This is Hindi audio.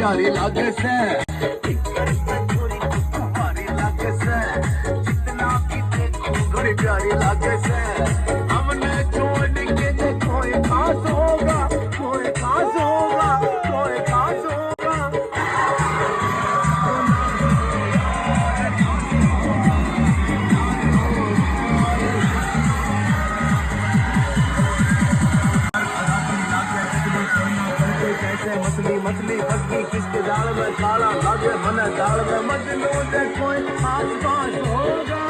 प्यारी लागे से प्यारी लागे से जितना भी देखो बड़ी प्यारी लागे से हमने छोड़ के जो कोई खास होगा कोई खास होगा कोई खास होगा मछली मछली फसली किसके जाल में काला लागे मन जाल में मजनू दे कोई खास बात होगा